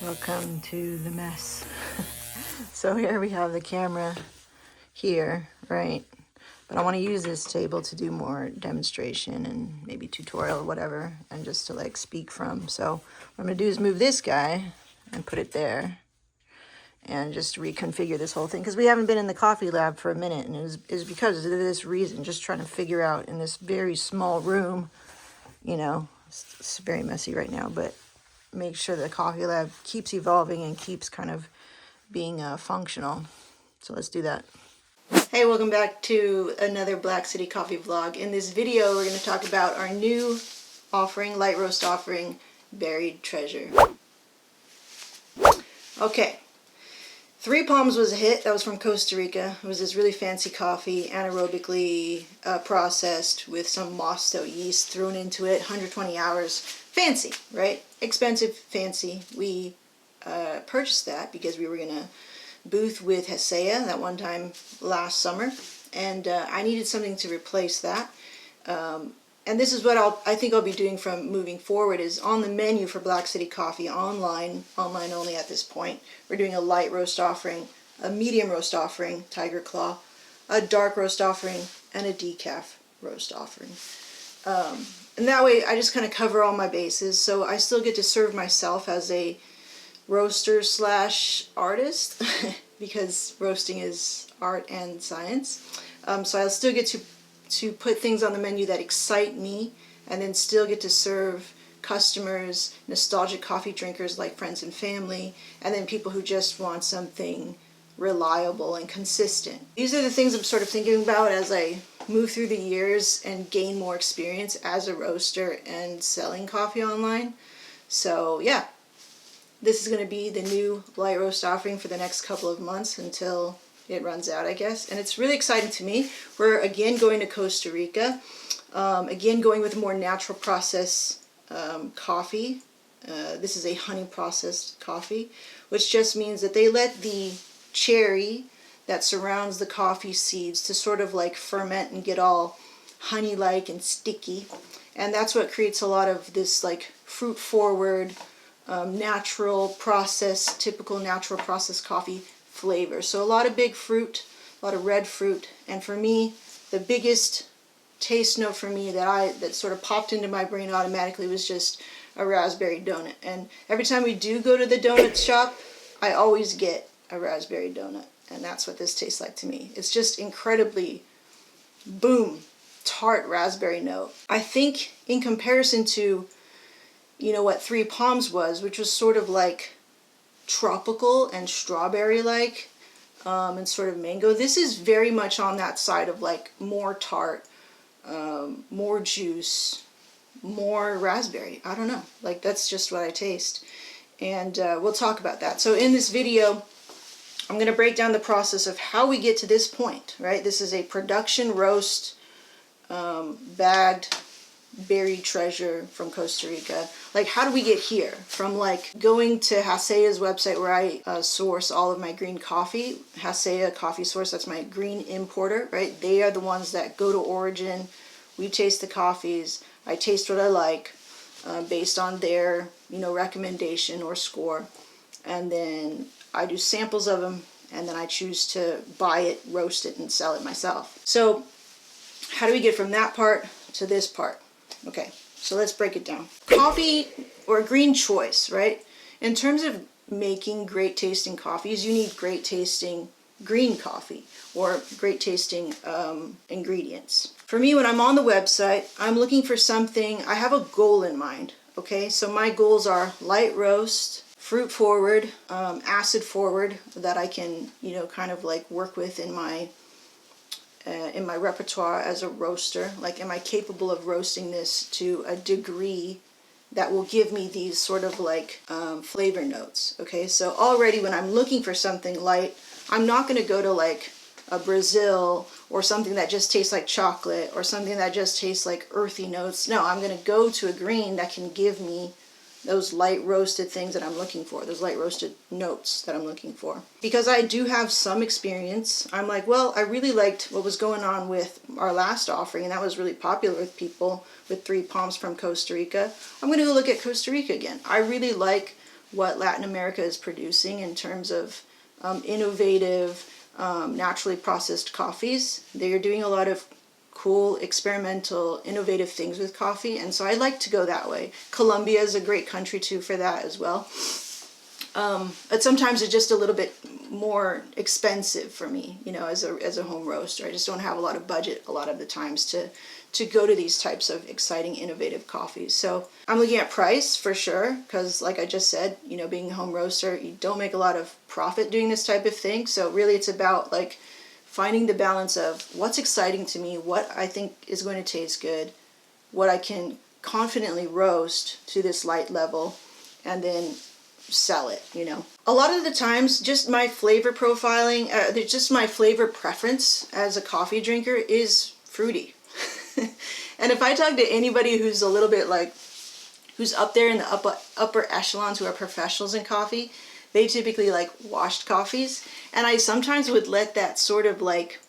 Welcome to the mess. So here we have the camera here, right? But I want to use this table to do more demonstration and maybe tutorial or whatever, and just to like speak from. So what I'm going to do is move this guy and put it there and just reconfigure this whole thing, because we haven't been in the coffee lab for a minute, and it was because of this reason, just trying to figure out in this very small room, you know, it's very messy right now, but make sure the coffee lab keeps evolving and keeps kind of being functional. So let's do that. Hey, welcome back to another Black City Coffee vlog. In this video, we're going to talk about our new offering, light roast offering, Berried Treasure. Okay. Three Palms was a hit. That was from Costa Rica. It was this really fancy coffee, anaerobically processed with some mosto yeast thrown into it, 120 hours. Fancy, right? Expensive, fancy. We purchased that because we were going to booth with Hasea that one time last summer, and I needed something to replace that. And this is what I think I'll be doing from moving forward, is on the menu for Black City Coffee online only at this point. We're doing a light roast offering, a medium roast offering, Tiger Claw, a dark roast offering, and a decaf roast offering. And that way I just kind of cover all my bases, so I still get to serve myself as a roaster slash artist because roasting is art and science. So I'll still get to put things on the menu that excite me, and then still get to serve customers, nostalgic coffee drinkers like friends and family, and then people who just want something reliable and consistent. These are the things I'm sort of thinking about as I move through the years and gain more experience as a roaster and selling coffee online. So yeah, this is going to be the new light roast offering for the next couple of months until it runs out, I guess. And it's really exciting to me. We're again going to Costa Rica, again going with a more natural process coffee. This is a honey processed coffee, which just means that they let the cherry that surrounds the coffee seeds to sort of like ferment and get all honey-like and sticky. And that's what creates a lot of this like fruit-forward, natural process, typical natural process coffee flavor. So a lot of big fruit, a lot of red fruit, and for me, the biggest taste note for me that sort of popped into my brain automatically was just a raspberry donut. And every time we do go to the donut shop, I always get a raspberry donut, and that's what this tastes like to me. It's just incredibly, boom, tart raspberry note. I think in comparison to, you know, what Three Palms was, which was sort of like tropical and strawberry-like, and sort of mango, this is very much on that side of like more tart, more juice, more raspberry. I don't know, like that's just what I taste, and we'll talk about that. So in this video, I'm going to break down the process of how we get to this point, right? This is a production roast, bagged Berried Treasure from Costa Rica. Like, how do we get here? From like going to Hasea's website where I source all of my green coffee. Hasea Coffee Source, that's my green importer, right? They are the ones that go to origin. We taste the coffees. I taste what I like based on their, you know, recommendation or score. And then I do samples of them, and then I choose to buy it, roast it, and sell it myself. So how do we get from that part to this part? Okay, so let's break it down. Coffee, or green choice, right? In terms of making great tasting coffees, you need great tasting green coffee or great tasting ingredients. For me, when I'm on the website, I'm looking for something, I have a goal in mind, okay? So my goals are light roast, fruit forward, acid forward, that I can, you know, kind of like work with in my repertoire as a roaster. Like, am I capable of roasting this to a degree that will give me these sort of like flavor notes? Okay, so already when I'm looking for something light, I'm not going to go to like a Brazil or something that just tastes like chocolate or something that just tastes like earthy notes. No, I'm going to go to a green that can give me those light roasted things that I'm looking for, those light roasted notes that I'm looking for. Because I do have some experience, I'm like, well, I really liked what was going on with our last offering, and that was really popular with people, with Three Palms from Costa Rica. I'm going to go look at Costa Rica again. I really like what Latin America is producing in terms of innovative, naturally processed coffees. They're doing a lot of cool, experimental, innovative things with coffee, and so I like to go that way. Colombia is a great country too for that as well. But sometimes it's just a little bit more expensive for me, you know, as a home roaster. I just don't have a lot of budget a lot of the times to go to these types of exciting, innovative coffees. So I'm looking at price for sure, because like I just said, you know, being a home roaster, you don't make a lot of profit doing this type of thing. So really it's about like finding the balance of what's exciting to me, what I think is going to taste good, what I can confidently roast to this light level, and then sell it, you know. A lot of the times, just my flavor profiling, just my flavor preference as a coffee drinker is fruity. And if I talk to anybody who's a little bit like, who's up there in the upper echelons, who are professionals in coffee, they typically like washed coffees. And I sometimes would let that sort of like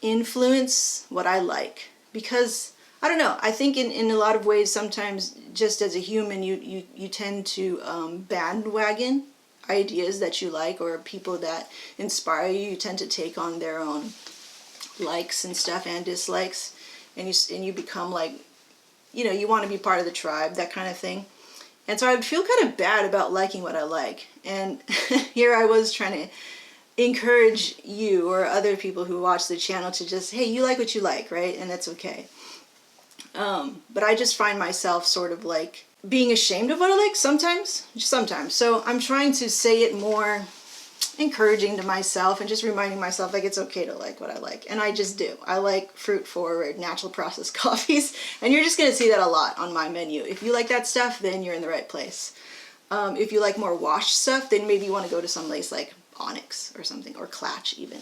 influence what I like, because I don't know, I think in a lot of ways sometimes just as a human you tend to bandwagon ideas that you like, or people that inspire you. You tend to take on their own likes and stuff and dislikes, and you become like, you know, you want to be part of the tribe, that kind of thing. And so I would feel kind of bad about liking what I like. And here I was trying to encourage you or other people who watch the channel to just, hey, you like what you like, right? And that's okay. But I just find myself sort of like being ashamed of what I like sometimes. So I'm trying to say it more encouraging to myself and just reminding myself like it's okay to like what I like. And I just do. I like fruit forward, natural processed coffees, and you're just going to see that a lot on my menu. If you like that stuff, then you're in the right place. If you like more washed stuff, then maybe you want to go to some place like Onyx or something, or Clatch even.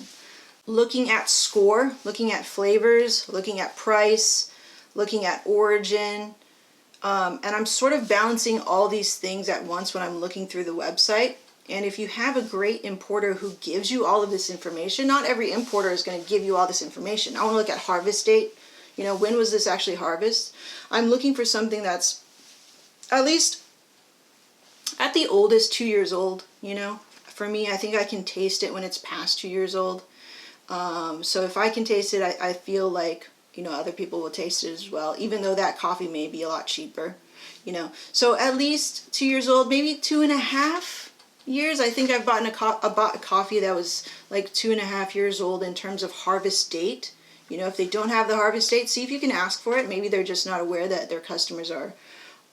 Looking at score, looking at flavors, looking at price, looking at origin, and I'm sort of balancing all these things at once when I'm looking through the website. And if you have a great importer who gives you all of this information, not every importer is going to give you all this information. I want to look at harvest date. You know, when was this actually harvest? I'm looking for something that's at least at the oldest 2 years old, you know. For me, I think I can taste it when it's past 2 years old. So if I can taste it, I feel like, you know, other people will taste it as well, even though that coffee may be a lot cheaper, you know. So at least 2 years old, maybe 2.5 years. I think I've bought a coffee that was like 2.5 years old in terms of harvest date. You know, if they don't have the harvest date, see if you can ask for it. Maybe they're just not aware that their customers are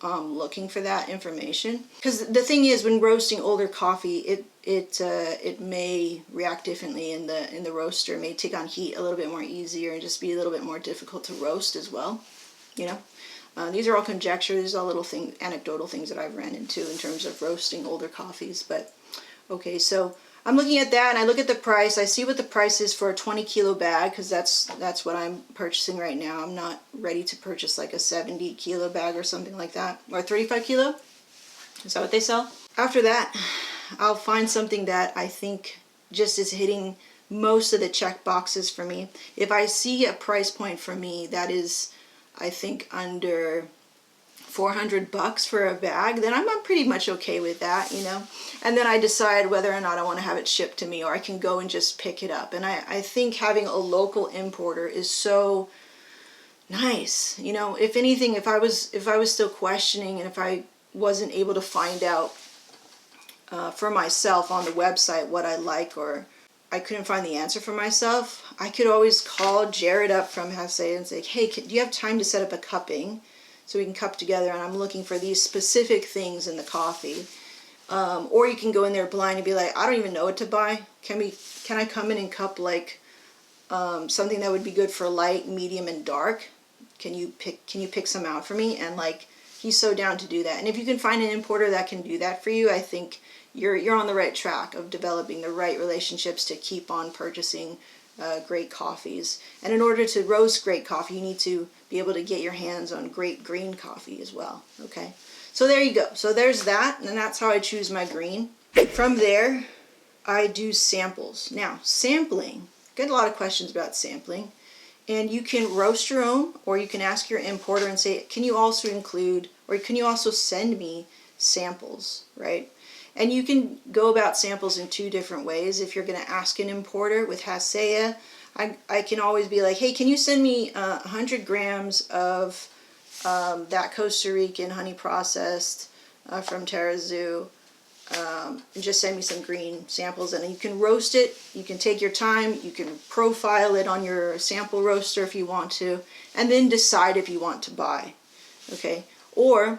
looking for that information. Because the thing is, when roasting older coffee, it may react differently in the roaster. It may take on heat a little bit more easier and just be a little bit more difficult to roast as well. You know. These are all conjecture. These are all little anecdotal things that I've ran into in terms of roasting older coffees. But okay, so I'm looking at that, and I look at the price. I see what the price is for a 20 kilo bag, because that's what I'm purchasing right now. I'm not ready to purchase like a 70 kilo bag or something like that, or 35 kilo. Is that what they sell? After that, I'll find something that I think just is hitting most of the check boxes for me. If I see a price point for me that is, I think, under $400 for a bag, then I'm pretty much okay with that, you know. And then I decide whether or not I want to have it shipped to me, or I can go and just pick it up. And I think having a local importer is so nice, you know. If anything, if I was still questioning, and if I wasn't able to find out for myself on the website what I like, or I couldn't find the answer for myself, I could always call Jared up from Hase and say, hey, do you have time to set up a cupping so we can cup together, and I'm looking for these specific things in the coffee. Or you can go in there blind and be like, I don't even know what to buy. Can I come in and cup like something that would be good for light, medium, and dark? Can you pick some out for me? And like, he's so down to do that. And if you can find an importer that can do that for you, I think you're on the right track of developing the right relationships to keep on purchasing great coffees. And in order to roast great coffee, you need to be able to get your hands on great green coffee as well. Okay, so there you go. So there's that, and that's how I choose my green. From there, I do samples. Now, sampling, get a lot of questions about sampling, and you can roast your own, or you can ask your importer and say, can you also include, or can you also send me samples, right? And you can go about samples in two different ways. If you're going to ask an importer with Hasea, I can always be like, hey, can you send me 100 grams of that Costa Rican honey processed from Terrazoo, and just send me some green samples, and you can roast it. You can take your time, you can profile it on your sample roaster if you want to, and then decide if you want to buy, okay? Or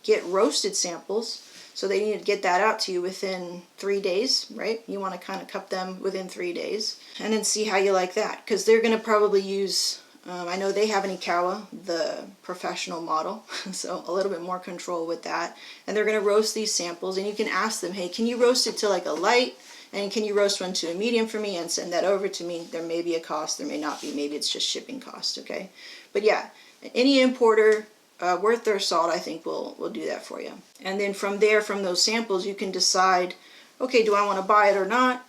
get roasted samples. So they need to get that out to you within 3 days, right? You want to kind of cup them within 3 days, and then see how you like that, because they're going to probably use, I know they have an Ikawa, the professional model, so a little bit more control with that. And they're going to roast these samples, and you can ask them, hey, can you roast it to like a light, and can you roast one to a medium for me and send that over to me? There may be a cost, there may not be, maybe it's just shipping cost, okay? But yeah, any importer worth their salt, I think, will do that for you. And then from there, from those samples, you can decide, okay, do I want to buy it or not?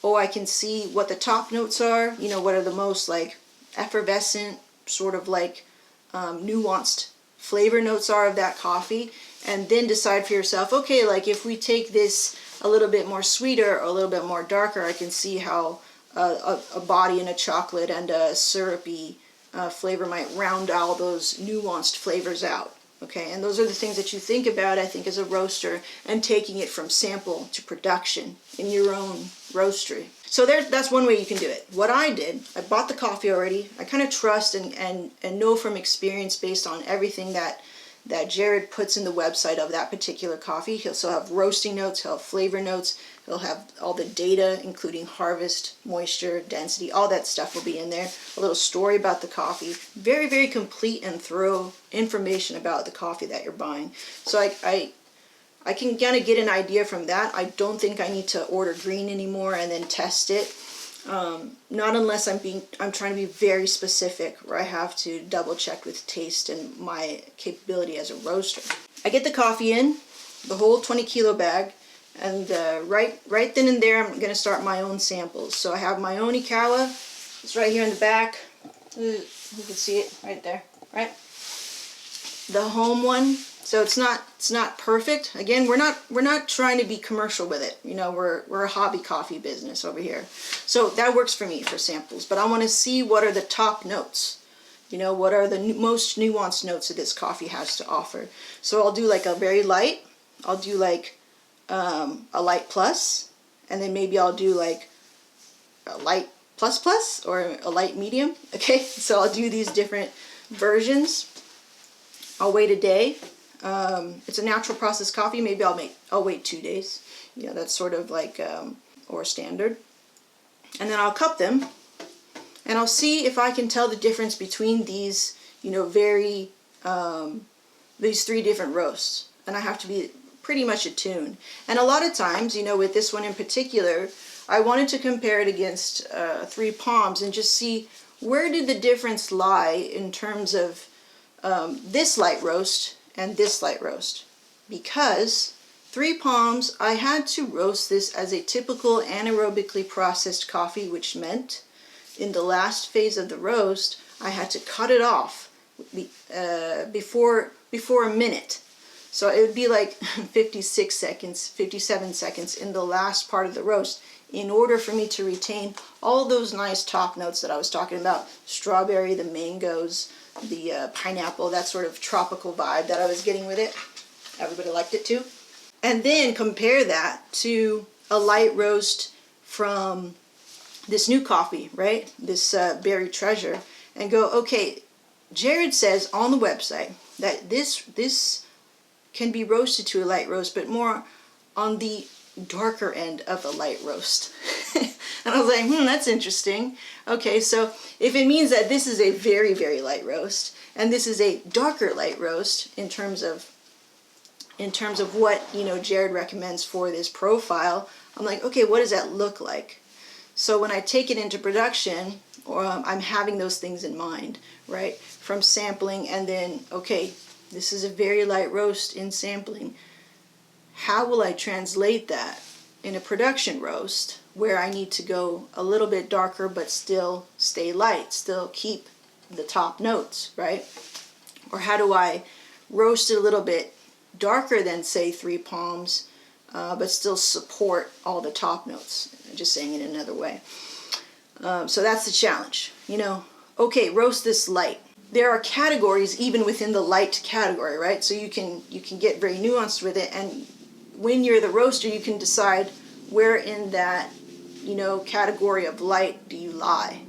Oh, I can see what the top notes are, you know, what are the most like effervescent, sort of like nuanced flavor notes are of that coffee, and then decide for yourself, okay, like if we take this a little bit more sweeter or a little bit more darker, I can see how a body in a chocolate and a syrupy flavor might round all those nuanced flavors out. Okay, and those are the things that you think about, I think, as a roaster, and taking it from sample to production in your own roastery. So that's one way you can do it. What I did, I bought the coffee already. I kind of trust and know from experience, based on everything that Jared puts in the website of that particular coffee. He'll still have roasting notes, he'll have flavor notes, he'll have all the data, including harvest, moisture, density, all that stuff will be in there. A little story about the coffee. Very, very complete and thorough information about the coffee that you're buying. So I can kind of get an idea from that. I don't think I need to order green anymore and then test it. Not unless I'm trying to be very specific, where I have to double check with taste and my capability as a roaster. I get the coffee in, the whole 20 kilo bag, and right then and there I'm going to start my own samples. So I have my own Ikawa. It's right here in the back. You can see it right there, right? The home one. So it's not perfect. Again, we're not trying to be commercial with it. You know, we're a hobby coffee business over here. So that works for me for samples. But I want to see what are the top notes. You know, what are the most nuanced notes that this coffee has to offer. So I'll do like a very light. I'll do like a light plus, and then maybe I'll do like a light plus plus or a light medium. Okay, so I'll do these different versions. I'll wait a day. It's a natural process coffee. Maybe I'll wait 2 days. You know, that's sort of like or standard. And then I'll cup them, and I'll see if I can tell the difference between these, you know, these 3 different roasts. And I have to be pretty much attuned. And a lot of times, you know, with this one in particular, I wanted to compare it against 3 Palms and just see where did the difference lie in terms of this light roast and this light roast. Because 3 Palms, I had to roast this as a typical anaerobically processed coffee, which meant in the last phase of the roast, I had to cut it off before a minute. So it would be like 56 seconds, 57 seconds in the last part of the roast in order for me to retain all those nice top notes that I was talking about. Strawberry, the mangoes, the pineapple, that sort of tropical vibe that I was getting with it. Everybody liked it too. And then compare that to a light roast from this new coffee, right? This Berried Treasure. And go, okay, Jared says on the website that this can be roasted to a light roast, but more on the darker end of a light roast. And I was like, that's interesting. Okay, so if it means that this is a very, very light roast, and this is a darker light roast in terms of what, you know, Jared recommends for this profile, I'm like, okay, what does that look like? So when I take it into production, I'm having those things in mind, right? From sampling, and then, okay, this is a very light roast in sampling. How will I translate that in a production roast where I need to go a little bit darker but still stay light, still keep the top notes, right? Or how do I roast it a little bit darker than say 3 palms, but still support all the top notes. Just saying it another way. So that's the challenge. You know, okay, roast this light. There are categories even within the light category, right? So you can get very nuanced with it, and when you're the roaster, you can decide where in that, you know, category of light do you lie.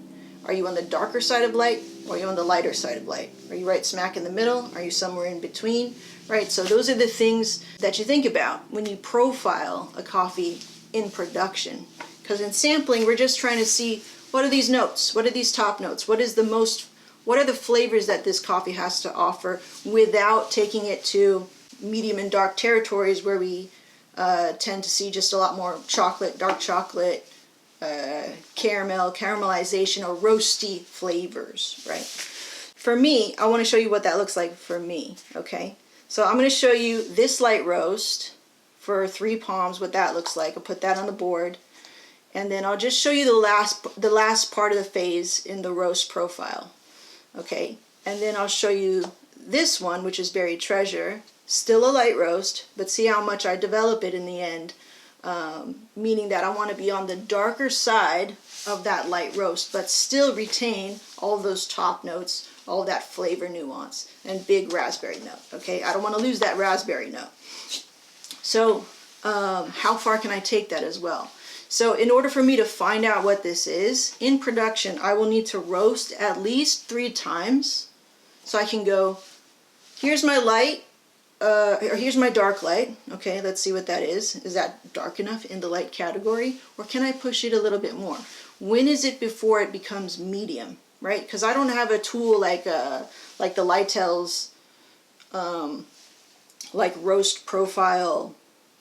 Are you on the darker side of light, or are you on the lighter side of light? Are you right smack in the middle? Are you somewhere in between? Right? So those are the things that you think about when you profile a coffee in production. Because in sampling, we're just trying to see, what are these notes? What are these top notes? What are the flavors that this coffee has to offer, without taking it to medium and dark territories where we tend to see just a lot more chocolate, dark chocolate, caramel, caramelization, or roasty flavors, right? For me, I want to show you what that looks like for me, okay? So I'm going to show you this light roast for 3 palms, what that looks like. I'll put that on the board. And then I'll just show you the last part of the phase in the roast profile. Okay, and then I'll show you this one, which is Berried Treasure, still a light roast, but see how much I develop it in the end, meaning that I want to be on the darker side of that light roast, but still retain all those top notes, all that flavor nuance, and big raspberry note. Okay, I don't want to lose that raspberry note. So how far can I take that as well? So in order for me to find out what this is, in production, I will need to roast at least 3 times. So I can go, here's my light, or here's my dark light. Okay, let's see what that is. Is that dark enough in the light category? Or can I push it a little bit more? When is it before it becomes medium, right? Because I don't have a tool like the Lytel's like roast profile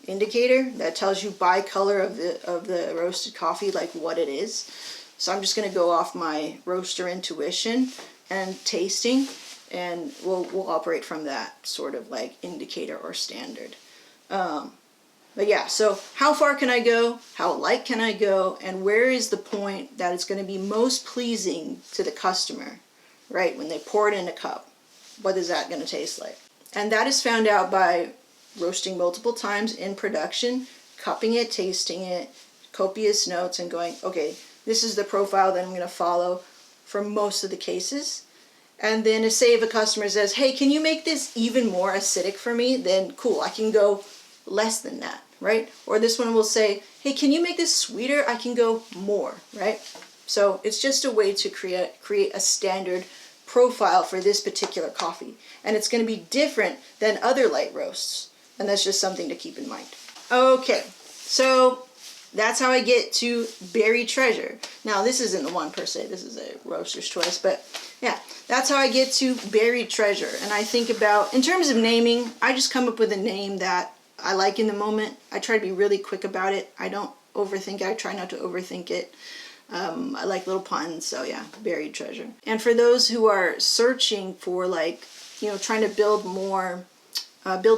indicator that tells you by color of the roasted coffee like what it is. So I'm just going to go off my roaster intuition and tasting, and we'll operate from that sort of like indicator or standard. But yeah, so how far can I go? How light can I go? And where is the point that it's going to be most pleasing to the customer, right? When they pour it in a cup, what is that going to taste like? And that is found out by roasting multiple times in production, cupping it, tasting it, copious notes, and going, okay, this is the profile that I'm going to follow for most of the cases. And then say if a customer says, hey, can you make this even more acidic for me? Then cool, I can go less than that, right? Or this one will say, hey, can you make this sweeter? I can go more, right? So it's just a way to create a standard profile for this particular coffee. And it's going to be different than other light roasts. And that's just something to keep in mind. Okay, so that's how I get to Berried Treasure. Now, this isn't the one per se. This is a roaster's choice. But yeah, that's how I get to Berried Treasure. And I think about, in terms of naming, I just come up with a name that I like in the moment. I try to be really quick about it. I don't overthink it. I try not to overthink it. I like little puns. So yeah, Berried Treasure. And for those who are searching for, like, you know, trying to build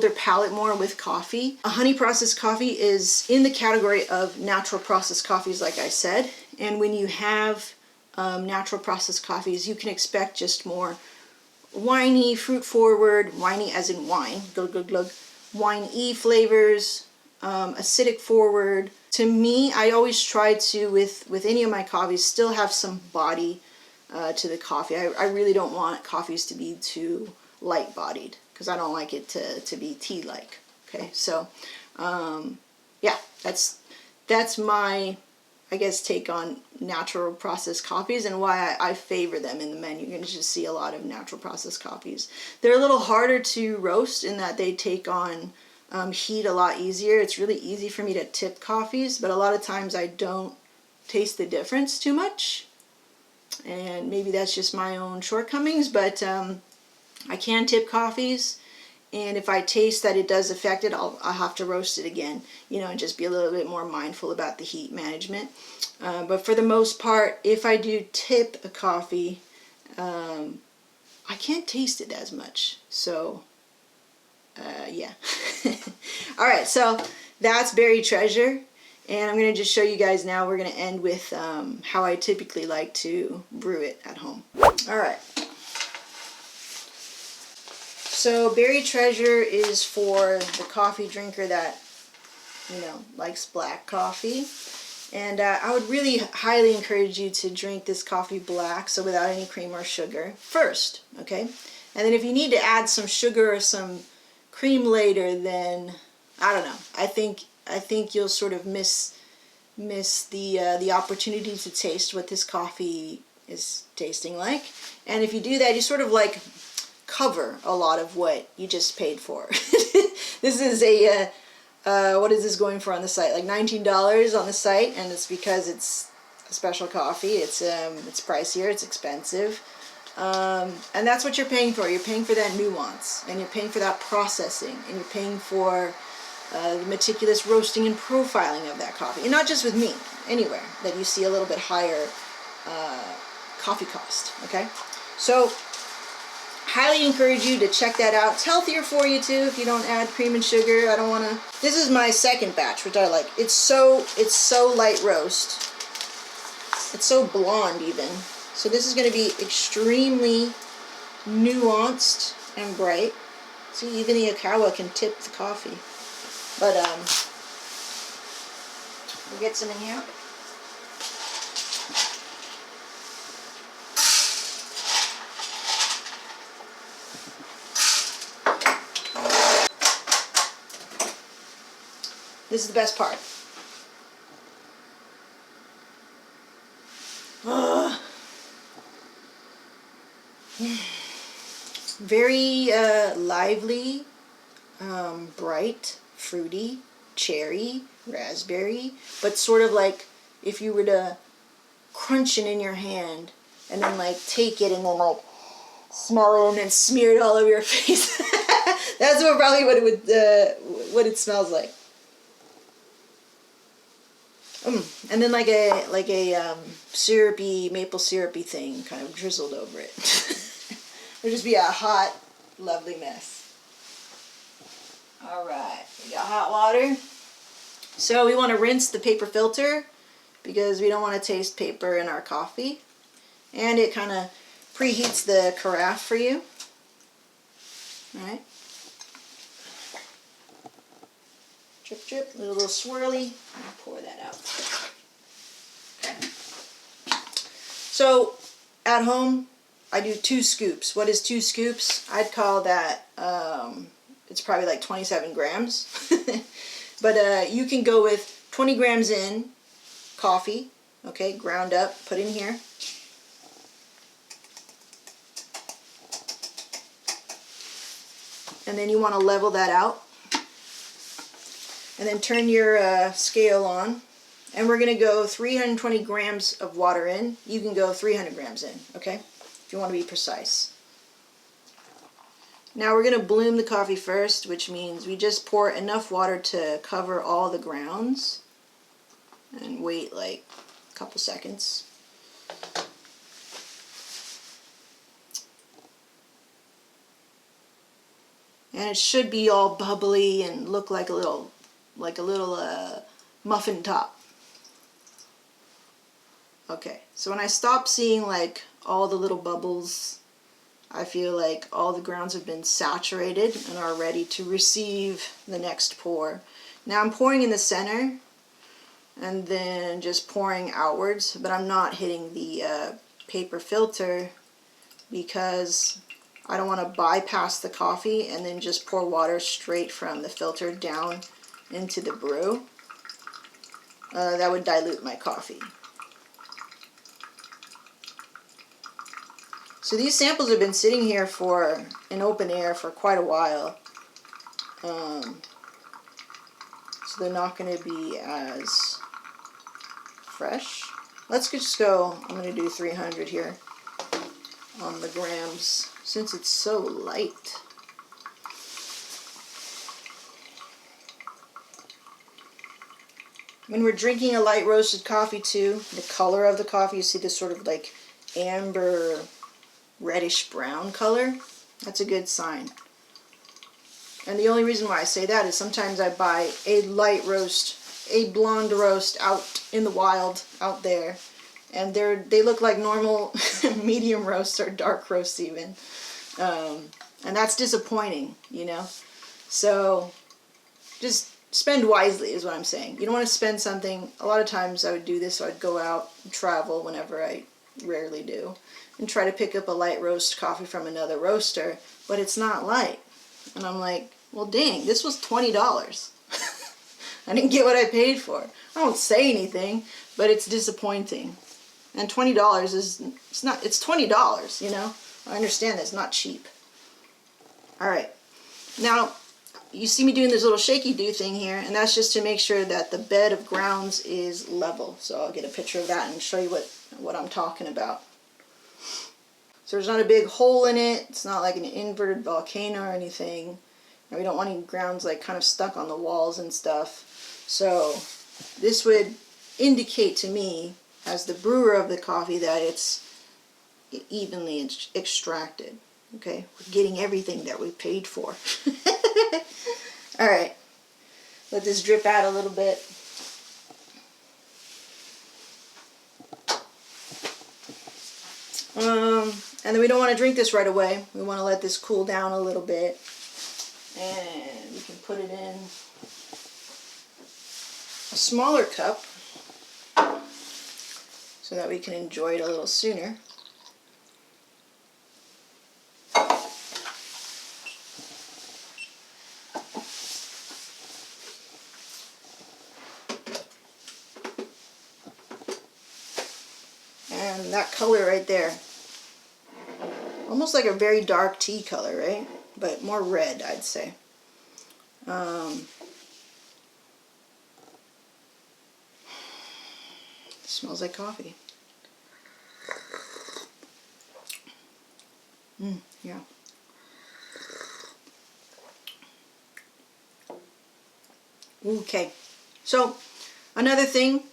their palate more with coffee, a honey processed coffee is in the category of natural processed coffees, like I said. And when you have natural processed coffees, you can expect just more winey, fruit forward, winey as in wine, glug glug glug, wine-y flavors, acidic forward. To me, I always try to, with any of my coffees, still have some body to the coffee. I really don't want coffees to be too light-bodied, because I don't like it to be tea-like. Okay, so yeah, that's my, I guess, take on natural processed coffees and why I favor them in the menu. You're going to just see a lot of natural processed coffees. They're a little harder to roast in that they take on heat a lot easier. It's really easy for me to tip coffees, but a lot of times I don't taste the difference too much. And maybe that's just my own shortcomings, but I can tip coffees, and if I taste that it does affect it, I'll have to roast it again, you know, and just be a little bit more mindful about the heat management. But for the most part, if I do tip a coffee, I can't taste it as much. So, yeah. All right, so that's Berried Treasure, and I'm going to just show you guys now. We're going to end with how I typically like to brew it at home. All right. So Berried Treasure is for the coffee drinker that, likes black coffee. And I would really highly encourage you to drink this coffee black, so without any cream or sugar, first, okay? And then if you need to add some sugar or some cream later, then, I don't know. I think you'll sort of miss the opportunity to taste what this coffee is tasting like. And if you do that, you sort of like cover a lot of what you just paid for. This is a what is this going for on the site? Like $19 on the site, and it's because it's a special coffee. It's pricier, it's expensive, and that's what you're paying for. You're paying for that nuance, and you're paying for that processing, and you're paying for the meticulous roasting and profiling of that coffee. And not just with me, anywhere that you see a little bit higher coffee cost, okay? So highly encourage you to check that out. It's healthier for you too if you don't add cream and sugar. I don't want to. This is my second batch, which I like. It's so light roast. It's so blonde even. So this is going to be extremely nuanced and bright. See, even the Akawa can tip the coffee. But we'll get some in here. This is the best part. Very lively, bright, fruity, cherry, raspberry, but sort of like if you were to crunch it in your hand and then like take it and then like smell it and then smear it all over your face. That's probably what it smells like. And then like a syrupy, maple syrupy thing kind of drizzled over it. It'll just be a hot, lovely mess. Alright, we got hot water. So we want to rinse the paper filter because we don't want to taste paper in our coffee. And it kind of preheats the carafe for you. Alright. Drip, drip, a little swirly. I'll pour that out. Okay. So, at home, I do 2 scoops. What is 2 scoops? I'd call that, it's probably like 27 grams. But you can go with 20 grams in coffee, okay, ground up, put in here. And then you want to level that out. And then turn your scale on. And we're going to go 320 grams of water in. You can go 300 grams in, okay? If you want to be precise. Now we're going to bloom the coffee first, which means we just pour enough water to cover all the grounds. And wait like a couple seconds. And it should be all bubbly and look like a little muffin top. Okay, so when I stop seeing like all the little bubbles, I feel like all the grounds have been saturated and are ready to receive the next pour. Now I'm pouring in the center and then just pouring outwards, but I'm not hitting the paper filter because I don't want to bypass the coffee and then just pour water straight from the filter down into the brew. That would dilute my coffee. So these samples have been sitting here in open air for quite a while. So they're not going to be as fresh. Let's just go, I'm going to do 300 here on the grams since it's so light. When we're drinking a light roasted coffee too, the color of the coffee, you see this sort of like amber reddish brown color. That's a good sign. And the only reason why I say that is sometimes I buy a light roast, a blonde roast out in the wild out there, and they look like normal medium roasts or dark roasts even. And that's disappointing, you know? So just spend wisely is what I'm saying. You don't want to spend something, a lot of times I would do this, so I'd go out and travel whenever I rarely do, and try to pick up a light roast coffee from another roaster, but it's not light. And I'm like, well dang, this was $20. I didn't get what I paid for. I don't say anything, but it's disappointing. And $20 is, it's $20, you know? I understand that's not cheap. Alright, now you see me doing this little shaky do thing here, and that's just to make sure that the bed of grounds is level. So I'll get a picture of that and show you what I'm talking about. So there's not a big hole in it, it's not like an inverted volcano or anything, and we don't want any grounds like kind of stuck on the walls and stuff. So this would indicate to me, as the brewer of the coffee, that it's evenly extracted. Okay, we're getting everything that we paid for. Alright, let this drip out a little bit. And then we don't want to drink this right away. We want to let this cool down a little bit. And we can put it in a smaller cup so that we can enjoy it a little sooner. And that color right there, almost like a very dark tea color, right? But more red, I'd say. Smells like coffee. Yeah. Okay. So, another thing,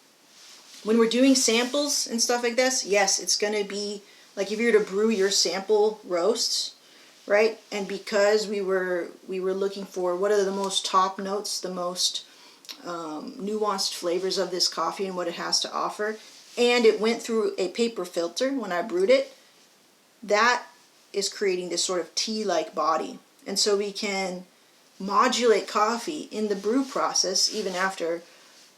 when we're doing samples and stuff like this, yes, it's going to be, like if you were to brew your sample roasts, right? And because we were looking for what are the most top notes, the most nuanced flavors of this coffee and what it has to offer, and it went through a paper filter when I brewed it, that is creating this sort of tea-like body. And so we can modulate coffee in the brew process, even after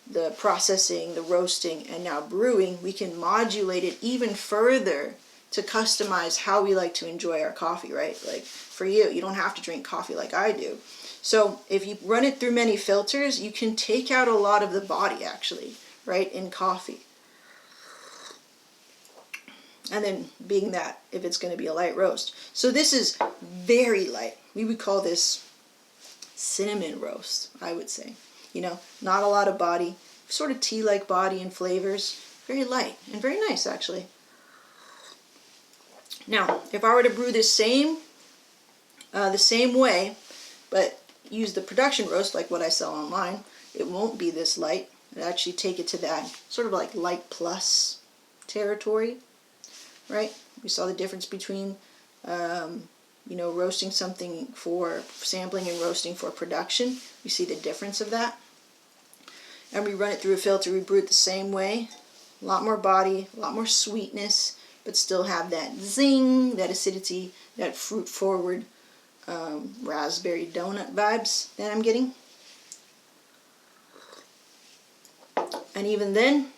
the processing, the roasting, and now brewing, we can modulate it even further to customize how we like to enjoy our coffee, right? Like for you don't have to drink coffee like I do. So if you run it through many filters, you can take out a lot of the body actually, right, in coffee. And then being that, if it's going to be a light roast. So this is very light. We would call this cinnamon roast, I would say. You know, not a lot of body, sort of tea-like body and flavors. Very light and very nice, actually. Now, if I were to brew the same way, but use the production roast like what I sell online, it won't be this light. It'll actually take it to that sort of like light plus territory, right? We saw the difference between, you know, roasting something for sampling and roasting for production. You see the difference of that. And we run it through a filter, we brew it the same way. A lot more body, a lot more sweetness, but still have that zing, that acidity, that fruit-forward raspberry donut vibes that I'm getting. And even then,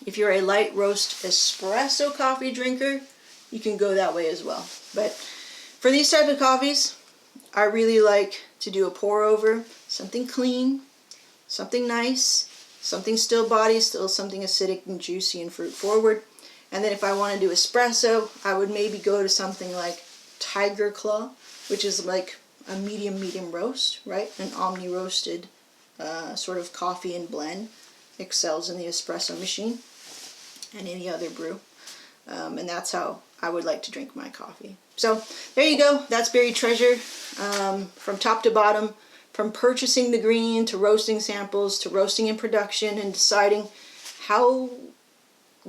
if you're a light roast espresso coffee drinker, you can go that way as well. But for these type of coffees, I really like to do a pour over, something clean, something nice, something still body, still something acidic and juicy and fruit forward. And then if I want to do espresso, I would maybe go to something like Tiger Claw, which is like a medium roast, right? An omni-roasted sort of coffee and blend. Excels in the espresso machine and any other brew. And that's how I would like to drink my coffee. So there you go. That's Berried Treasure. From top to bottom, from purchasing the green to roasting samples to roasting in production and deciding how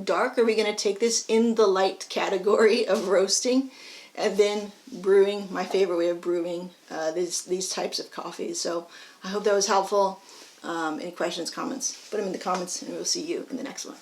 dark are we going to take this in the light category of roasting, and then brewing, my favorite way of brewing these types of coffees. So I hope that was helpful. Any questions, comments, put them in the comments, and we'll see you in the next one.